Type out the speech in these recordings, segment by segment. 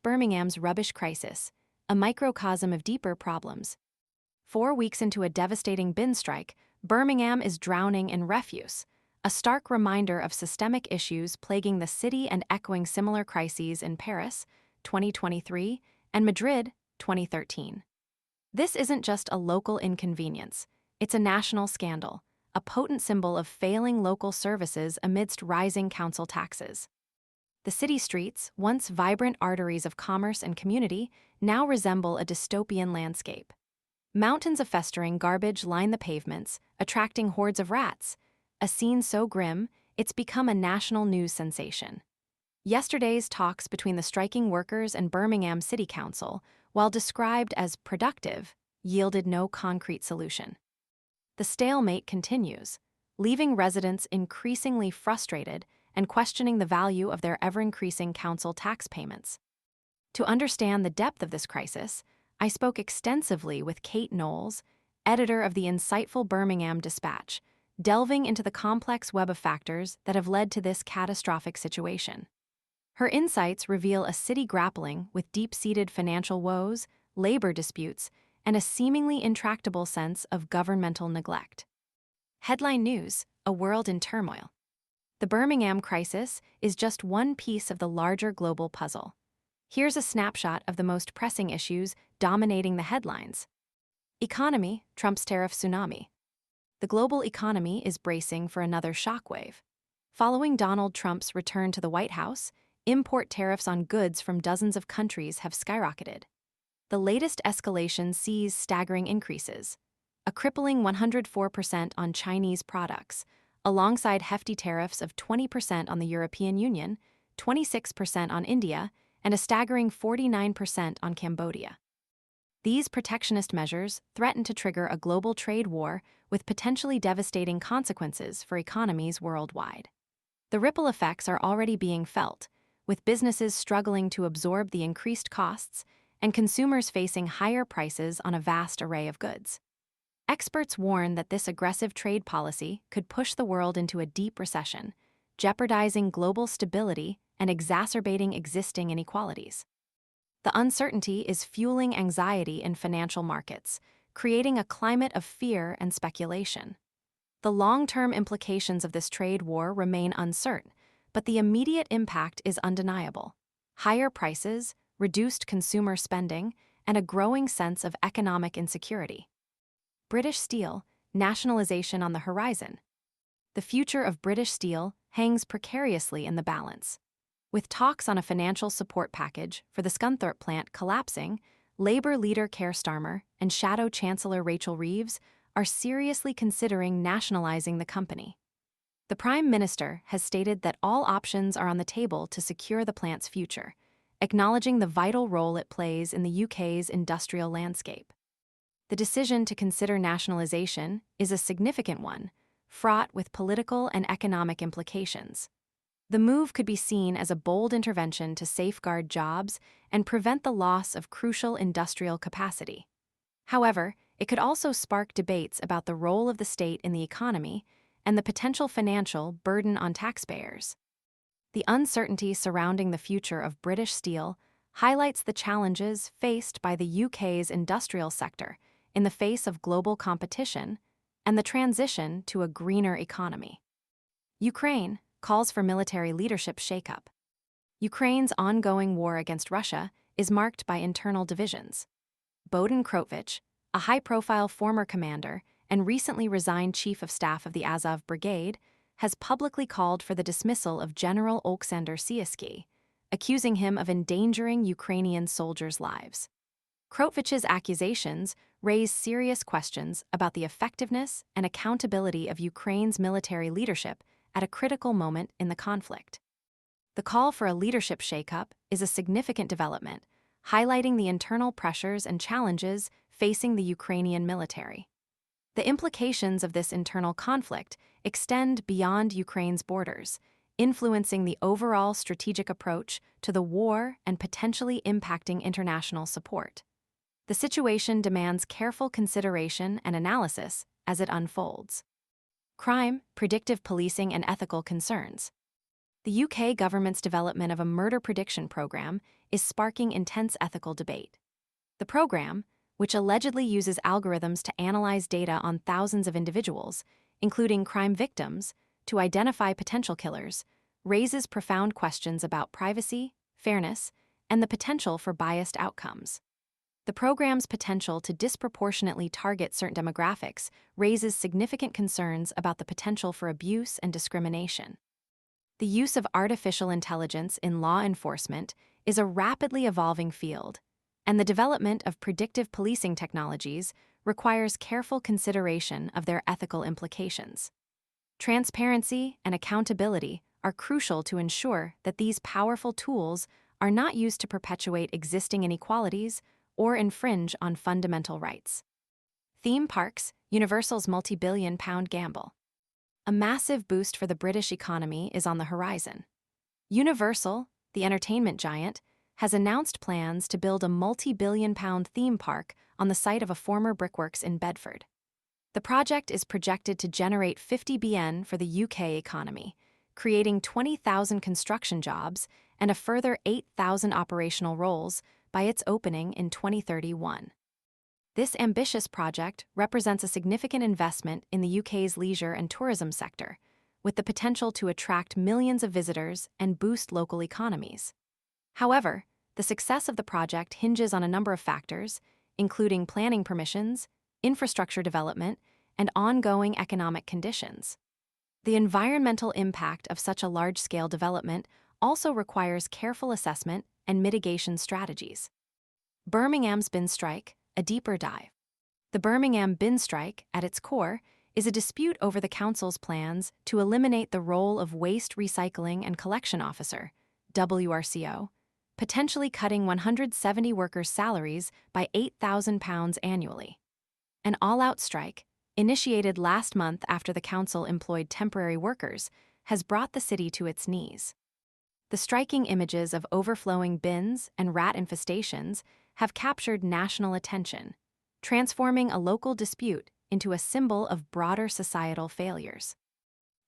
Birmingham's rubbish crisis, a microcosm of deeper problems. 4 weeks into a devastating bin strike, Birmingham is drowning in refuse, a stark reminder of systemic issues plaguing the city and echoing similar crises in Paris, 2023, and Madrid, 2013. This isn't just a local inconvenience, it's a national scandal, a potent symbol of failing local services amidst rising council taxes. The city streets, once vibrant arteries of commerce and community, now resemble a dystopian landscape. Mountains of festering garbage line the pavements, attracting hordes of rats, a scene so grim it's become a national news sensation. Yesterday's talks between the striking workers and Birmingham City Council, while described as productive, yielded no concrete solution. The stalemate continues, leaving residents increasingly frustrated and questioning the value of their ever-increasing council tax payments. To understand the depth of this crisis, I spoke extensively with Kate Knowles, editor of the insightful Birmingham Dispatch, delving into the complex web of factors that have led to this catastrophic situation. Her insights reveal a city grappling with deep-seated financial woes, labor disputes, and a seemingly intractable sense of governmental neglect. Headline news: a world in turmoil. The Birmingham crisis is just one piece of the larger global puzzle. Here's a snapshot of the most pressing issues dominating the headlines. Economy: Trump's tariff tsunami. The global economy is bracing for another shockwave. Following Donald Trump's return to the White House, import tariffs on goods from dozens of countries have skyrocketed. The latest escalation sees staggering increases, a crippling 104% on Chinese products, alongside hefty tariffs of 20% on the European Union, 26% on India, and a staggering 49% on Cambodia. These protectionist measures threaten to trigger a global trade war with potentially devastating consequences for economies worldwide. The ripple effects are already being felt, with businesses struggling to absorb the increased costs and consumers facing higher prices on a vast array of goods. Experts warn that this aggressive trade policy could push the world into a deep recession, jeopardizing global stability and exacerbating existing inequalities. The uncertainty is fueling anxiety in financial markets, creating a climate of fear and speculation. The long-term implications of this trade war remain uncertain, but the immediate impact is undeniable. Higher prices, reduced consumer spending, and a growing sense of economic insecurity. British Steel, nationalization on the horizon. The future of British Steel hangs precariously in the balance. With talks on a financial support package for the Scunthorpe plant collapsing, Labour leader Keir Starmer and Shadow Chancellor Rachel Reeves are seriously considering nationalising the company. The Prime Minister has stated that all options are on the table to secure the plant's future, acknowledging the vital role it plays in the UK's industrial landscape. The decision to consider nationalisation is a significant one, fraught with political and economic implications. The move could be seen as a bold intervention to safeguard jobs and prevent the loss of crucial industrial capacity. However, it could also spark debates about the role of the state in the economy and the potential financial burden on taxpayers. The uncertainty surrounding the future of British Steel highlights the challenges faced by the UK's industrial sector in the face of global competition and the transition to a greener economy. Ukraine calls for military leadership shakeup. Ukraine's ongoing war against Russia is marked by internal divisions. Bohdan Krotvich, a high-profile former commander and recently resigned chief of staff of the Azov Brigade, has publicly called for the dismissal of General Oleksandr Syrskyi, accusing him of endangering Ukrainian soldiers' lives. Krotvich's accusations raise serious questions about the effectiveness and accountability of Ukraine's military leadership at a critical moment in the conflict. The call for a leadership shakeup is a significant development, highlighting the internal pressures and challenges facing the Ukrainian military. The implications of this internal conflict extend beyond Ukraine's borders, influencing the overall strategic approach to the war and potentially impacting international support. The situation demands careful consideration and analysis as it unfolds. Crime, predictive policing, and ethical concerns. The UK government's development of a murder prediction program is sparking intense ethical debate. The program, which allegedly uses algorithms to analyze data on thousands of individuals, including crime victims, to identify potential killers, raises profound questions about privacy, fairness, and the potential for biased outcomes. The program's potential to disproportionately target certain demographics raises significant concerns about the potential for abuse and discrimination. The use of artificial intelligence in law enforcement is a rapidly evolving field, and the development of predictive policing technologies requires careful consideration of their ethical implications. Transparency and accountability are crucial to ensure that these powerful tools are not used to perpetuate existing inequalities or infringe on fundamental rights. Theme parks, Universal's multi-billion-pound gamble. A massive boost for the British economy is on the horizon. Universal, the entertainment giant, has announced plans to build a multi-billion-pound theme park on the site of a former brickworks in Bedford. The project is projected to generate 50 billion for the UK economy, creating 20,000 construction jobs and a further 8,000 operational roles by its opening in 2031. This ambitious project represents a significant investment in the UK's leisure and tourism sector, with the potential to attract millions of visitors and boost local economies. However, the success of the project hinges on a number of factors, including planning permissions, infrastructure development, and ongoing economic conditions. The environmental impact of such a large-scale development also requires careful assessment and mitigation strategies. Birmingham's bin strike, a deeper dive. The Birmingham bin strike, at its core, is a dispute over the council's plans to eliminate the role of Waste Recycling and Collection Officer, WRCO, potentially cutting 170 workers' salaries by £8,000 annually. An all-out strike, initiated last month after the council employed temporary workers, has brought the city to its knees. The striking images of overflowing bins and rat infestations have captured national attention, transforming a local dispute into a symbol of broader societal failures.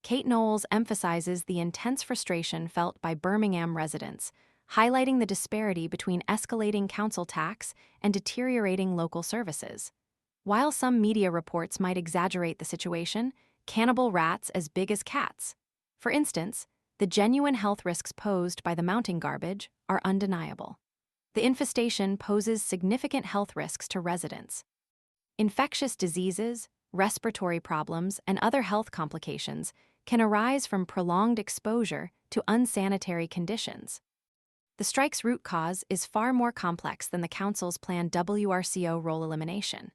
Kate Knowles emphasizes the intense frustration felt by Birmingham residents, highlighting the disparity between escalating council tax and deteriorating local services. While some media reports might exaggerate the situation, cannibal rats as big as cats. For instance, the genuine health risks posed by the mounting garbage are undeniable. The infestation poses significant health risks to residents. Infectious diseases, respiratory problems, and other health complications can arise from prolonged exposure to unsanitary conditions. The strike's root cause is far more complex than the council's planned WRCO role elimination.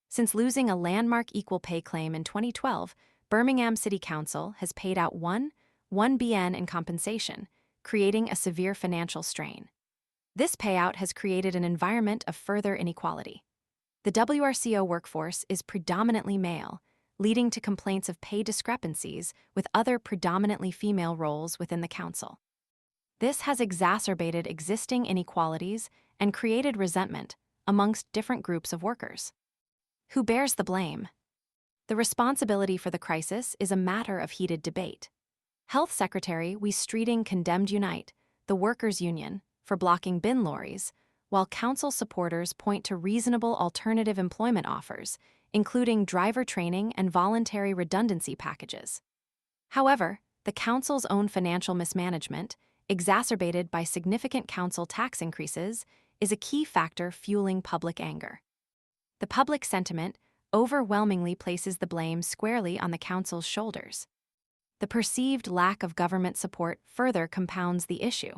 Since losing a landmark equal pay claim in 2012, Birmingham City Council has paid out 1 BN in compensation, creating a severe financial strain. This payout has created an environment of further inequality. The WRCO workforce is predominantly male, leading to complaints of pay discrepancies with other predominantly female roles within the council. This has exacerbated existing inequalities and created resentment amongst different groups of workers. Who bears the blame? The responsibility for the crisis is a matter of heated debate. Health Secretary Wee Streeting condemned Unite, the workers' union, for blocking bin lorries, while council supporters point to reasonable alternative employment offers, including driver training and voluntary redundancy packages. However, the council's own financial mismanagement, exacerbated by significant council tax increases, is a key factor fueling public anger. The public sentiment overwhelmingly places the blame squarely on the council's shoulders. The perceived lack of government support further compounds the issue.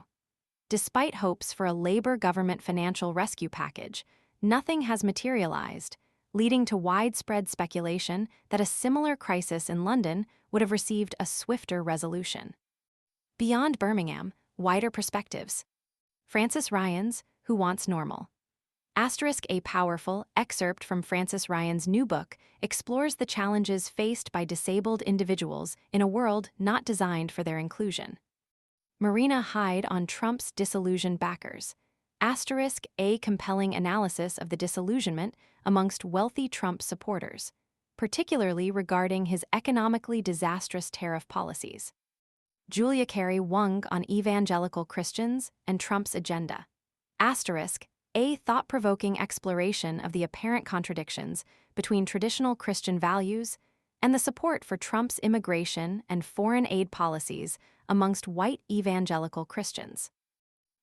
Despite hopes for a Labour government financial rescue package, nothing has materialized, leading to widespread speculation that a similar crisis in London would have received a swifter resolution. Beyond Birmingham, wider perspectives. Francis Ryan's Who Wants Normal? A powerful excerpt from Francis Ryan's new book explores the challenges faced by disabled individuals in a world not designed for their inclusion. Marina Hyde on Trump's disillusioned backers. A compelling analysis of the disillusionment amongst wealthy Trump supporters, particularly regarding his economically disastrous tariff policies. Julia Carey Wong on evangelical Christians and Trump's agenda. Asterisk, a thought-provoking exploration of the apparent contradictions between traditional Christian values and the support for Trump's immigration and foreign aid policies amongst white evangelical Christians.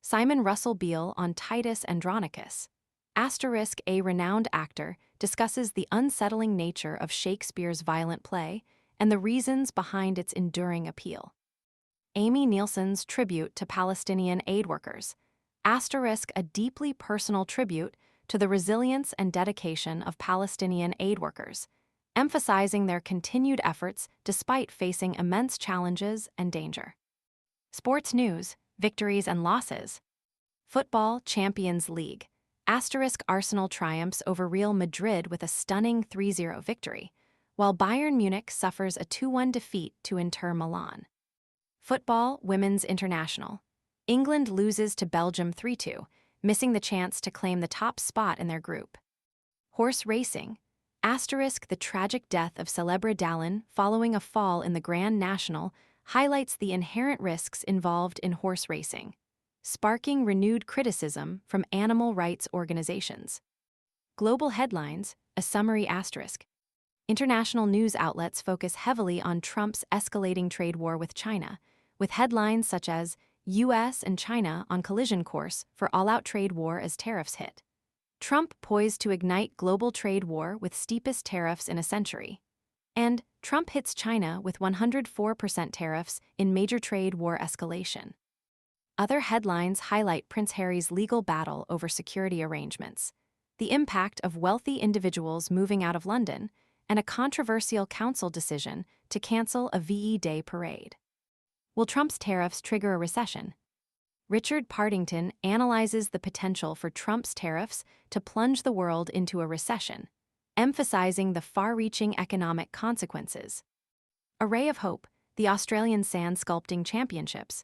Simon Russell Beale on Titus Andronicus. Asterisk, a renowned actor, discusses the unsettling nature of Shakespeare's violent play and the reasons behind its enduring appeal. Amy Nielsen's tribute to Palestinian aid workers. Asterisk, a deeply personal tribute to the resilience and dedication of Palestinian aid workers, emphasizing their continued efforts despite facing immense challenges and danger. Sports news, victories and losses. Football Champions League. Asterisk, Arsenal triumphs over Real Madrid with a stunning 3-0 victory, while Bayern Munich suffers a 2-1 defeat to Inter Milan. Football Women's International. England loses to Belgium 3-2, missing the chance to claim the top spot in their group. Horse racing. Asterisk, the tragic death of Célèbre Dallin following a fall in the Grand National highlights the inherent risks involved in horse racing, sparking renewed criticism from animal rights organizations. Global headlines, a summary asterisk. International news outlets focus heavily on Trump's escalating trade war with China, with headlines such as U.S. and China on collision course for all-out trade war as tariffs hit. Trump poised to ignite global trade war with steepest tariffs in a century. And Trump hits China with 104% tariffs in major trade war escalation. Other headlines highlight Prince Harry's legal battle over security arrangements, the impact of wealthy individuals moving out of London, and a controversial council decision to cancel a VE Day parade. Will Trump's tariffs trigger a recession? Richard Partington analyzes the potential for Trump's tariffs to plunge the world into a recession, emphasizing the far-reaching economic consequences. A ray of hope, the Australian Sand Sculpting Championships.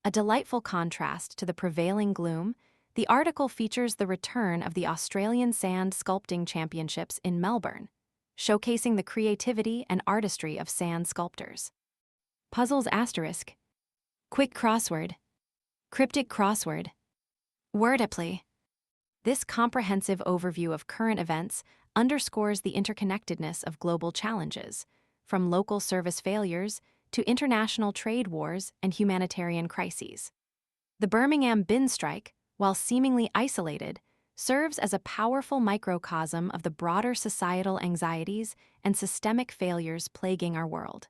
A delightful contrast to the prevailing gloom, the article features the return of the Australian Sand Sculpting Championships in Melbourne, showcasing the creativity and artistry of sand sculptors. Puzzles asterisk. Quick crossword. Cryptic crossword. Wordplay. This comprehensive overview of current events underscores the interconnectedness of global challenges, from local service failures to international trade wars and humanitarian crises. The Birmingham bin strike, while seemingly isolated, serves as a powerful microcosm of the broader societal anxieties and systemic failures plaguing our world.